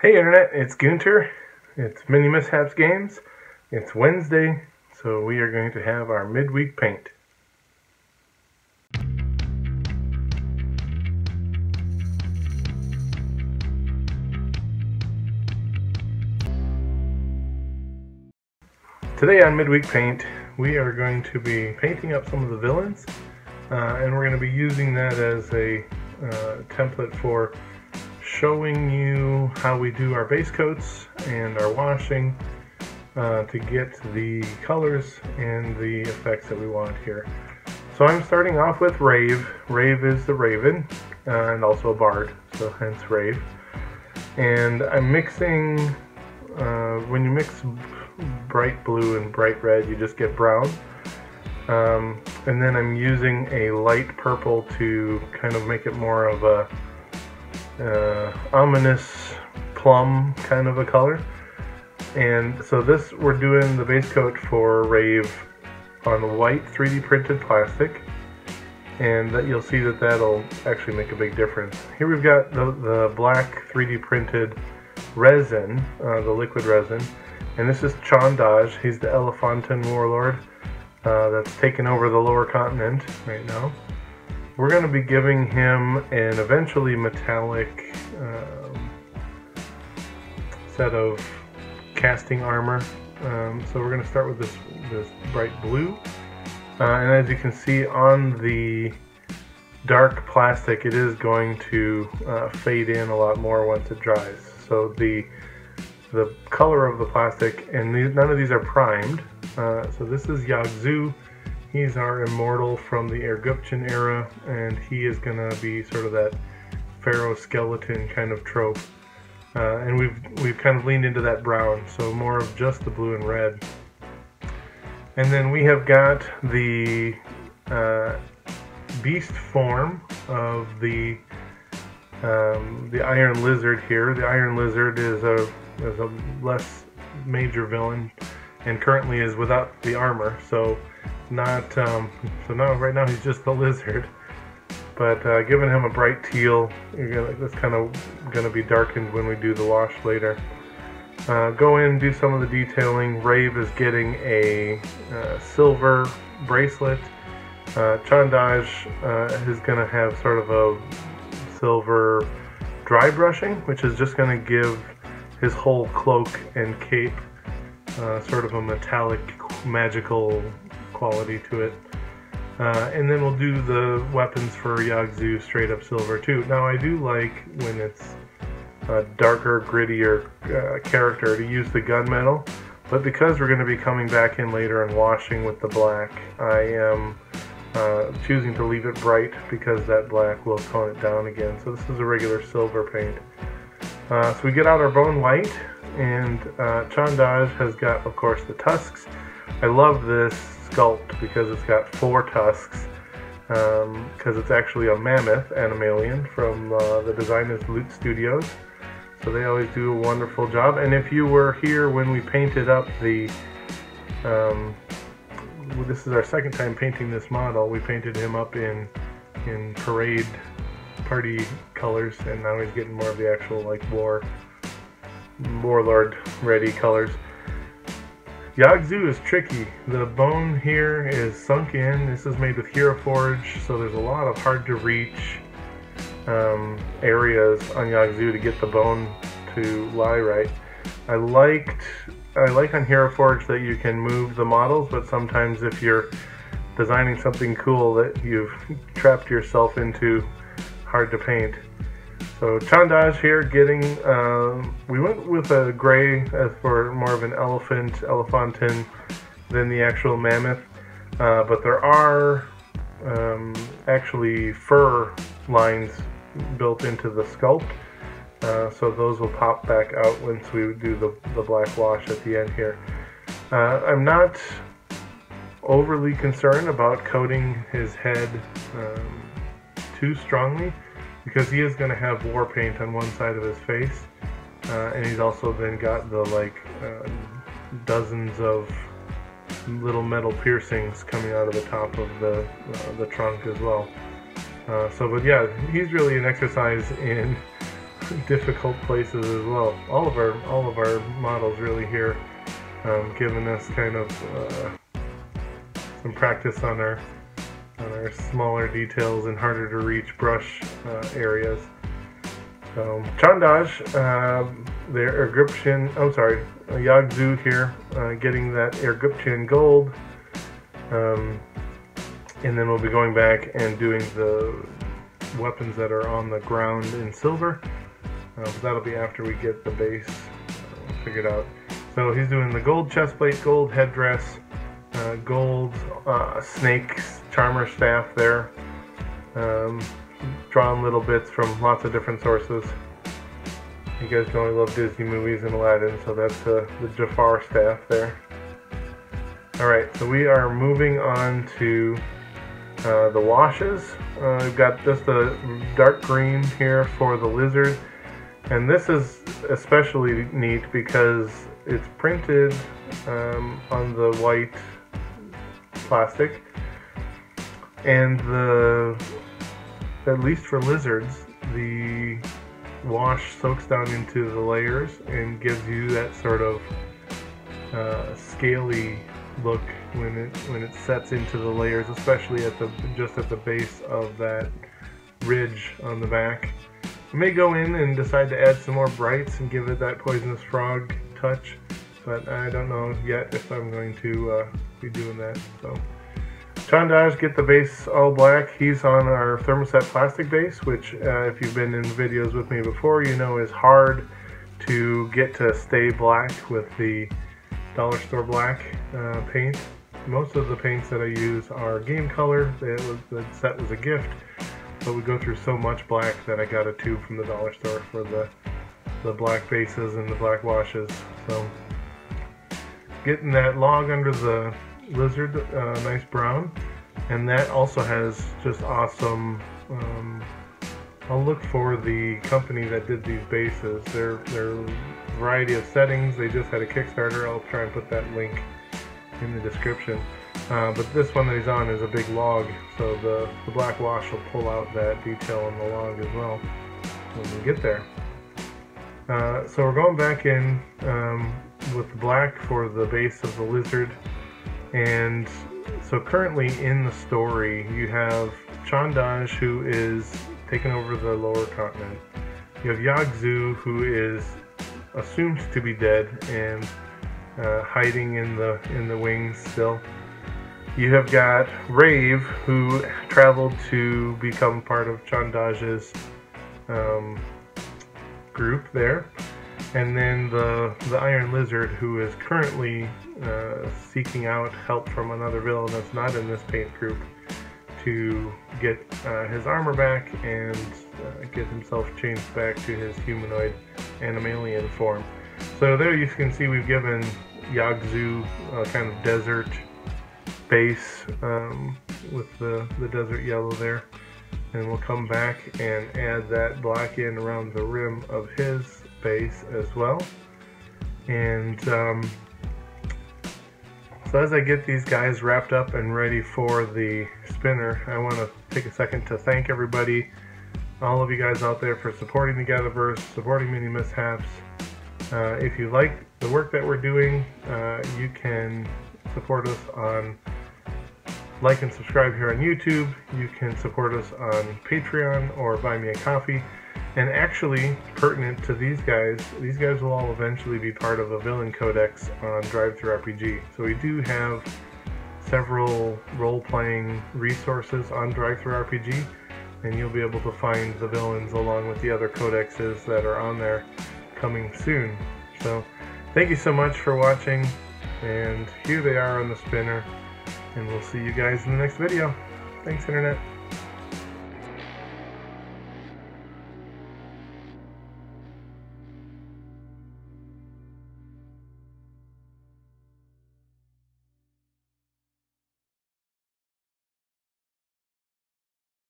Hey Internet, it's Gunter. It's MiniMishaps Games. It's Wednesday, so we are going to have our midweek paint. Today on midweek paint, we are going to be painting up some of the villains, and we're going to be using that as a template for showing you how we do our base coats and our washing to get the colors and the effects that we want here. So I'm starting off with Rave. Rave is the Raven and also a bard, so hence Rave. And I'm mixing, when you mix bright blue and bright red, you just get brown. And then I'm using a light purple to kind of make it more of a ominous plum kind of a color. And so this, we're doing the base coat for Rave on white 3D printed plastic, and that you'll see that that'll actually make a big difference. Here we've got the black 3D printed resin, the liquid resin, and this is Chon Daj. He's the Elephantan warlord that's taken over the lower continent right now. We're going to be giving him an eventually metallic set of casting armor. So we're going to start with this bright blue. And as you can see on the dark plastic, it is going to fade in a lot more once it dries. So the color of the plastic, and none of these are primed. So this is Yag Zhu. He's our immortal from the Erguptian era, and he is going to be sort of that pharaoh skeleton kind of trope. And we've kind of leaned into that brown, so more of just the blue and red. And then we have got the beast form of the Iron Lizard here. The Iron Lizard is a less major villain, and currently is without the armor. So right now he's just the lizard, but giving him a bright teal. That's kind of gonna be darkened when we do the wash later. Go in and do some of the detailing. Rave is getting a silver bracelet. Chandage is gonna have sort of a silver dry brushing, which is just gonna give his whole cloak and cape sort of a metallic, magical quality to it. And then we'll do the weapons for Yag Zhu straight up silver too. Now I do like when it's a darker, grittier character to use the gunmetal, but because we're going to be coming back in later and washing with the black, I am choosing to leave it bright because that black will tone it down again. So this is a regular silver paint. So we get out our bone white, and Chandage has got, of course, the tusks. I love this sculpt because it's got 4 tusks, because it's actually a mammoth animalian from the designers Loot Studios. So they always do a wonderful job. And if you were here when we painted up the, this is our second time painting this model. We painted him up in parade party colors, and now he's getting more of the actual like warlord ready colors. Yag Zhu is tricky. The bone here is sunk in. This is made with Hero Forge, so there's a lot of hard to reach areas on Yag Zhu to get the bone to lie right. I like on Hero Forge that you can move the models, but sometimes if you're designing something cool that you've trapped yourself into, hard to paint. So Chandage here getting, we went with a gray as for more of an elephantan than the actual mammoth, but there are actually fur lines built into the sculpt, so those will pop back out once we do the black wash at the end here. I'm not overly concerned about coating his head too strongly, because he is going to have war paint on one side of his face, and he's also then got the dozens of little metal piercings coming out of the top of the trunk as well. But yeah, he's really an exercise in difficult places as well. All of our models really here, giving us kind of some practice on our smaller details and harder to reach brush areas. So Chandage, their Egyptian, Yag Zhu here, getting that Egyptian gold, and then we'll be going back and doing the weapons that are on the ground in silver. But that'll be after we get the base figured out. So he's doing the gold chestplate, gold headdress, gold snake's charmer staff there, drawn little bits from lots of different sources. You guys know I love Disney movies and Aladdin, so that's the Jafar staff there. Alright, so we are moving on to the washes. We've got just a dark green here for the lizard, and this is especially neat because it's printed on the white plastic, and at least for lizards, the wash soaks down into the layers and gives you that sort of scaly look when it sets into the layers, especially just at the base of that ridge on the back. I may go in and decide to add some more brights and give it that poisonous frog touch, but I don't know yet if I'm going to be doing that. So Chondaj, get the base all black. He's on our thermoset plastic base, which if you've been in videos with me before, you know is hard to get to stay black with the dollar store black paint. Most of the paints that I use are game color. The set was a gift, but we go through so much black that I got a tube from the dollar store for the black bases and the black washes. So getting that log under the lizard, nice brown, and that also has just awesome. I'll look for the company that did these bases. They're variety of settings. They just had a Kickstarter. I'll try and put that link in the description. But this one that he's on is a big log, so the black wash will pull out that detail on the log as well when we get there. So we're going back in with the black for the base of the lizard. And so currently in the story you have Chon Daj, who is taking over the lower continent. You have Yag Zhu, who is assumed to be dead and hiding in the wings still. You have got Rave, who traveled to become part of Chandaj's group there. And then the Iron Lizard, who is currently seeking out help from another villain that's not in this paint group to get his armor back and get himself changed back to his humanoid animalian form. So there you can see we've given Yag Zhu a kind of desert base with the desert yellow there. And we'll come back and add that black in around the rim of his base as well. And so as I get these guys wrapped up and ready for the spinner, I want to take a second to thank everybody, all of you guys out there, for supporting the GetherVerse, supporting MiniMishaps. If you like the work that we're doing, you can support us on like and subscribe here on YouTube. You can support us on Patreon or buy me a coffee. And actually, pertinent to these guys will all eventually be part of a villain codex on DriveThruRPG. So we do have several role-playing resources on DriveThruRPG, and you'll be able to find the villains along with the other codexes that are on there coming soon. So thank you so much for watching, and here they are on the spinner, and we'll see you guys in the next video. Thanks, Internet.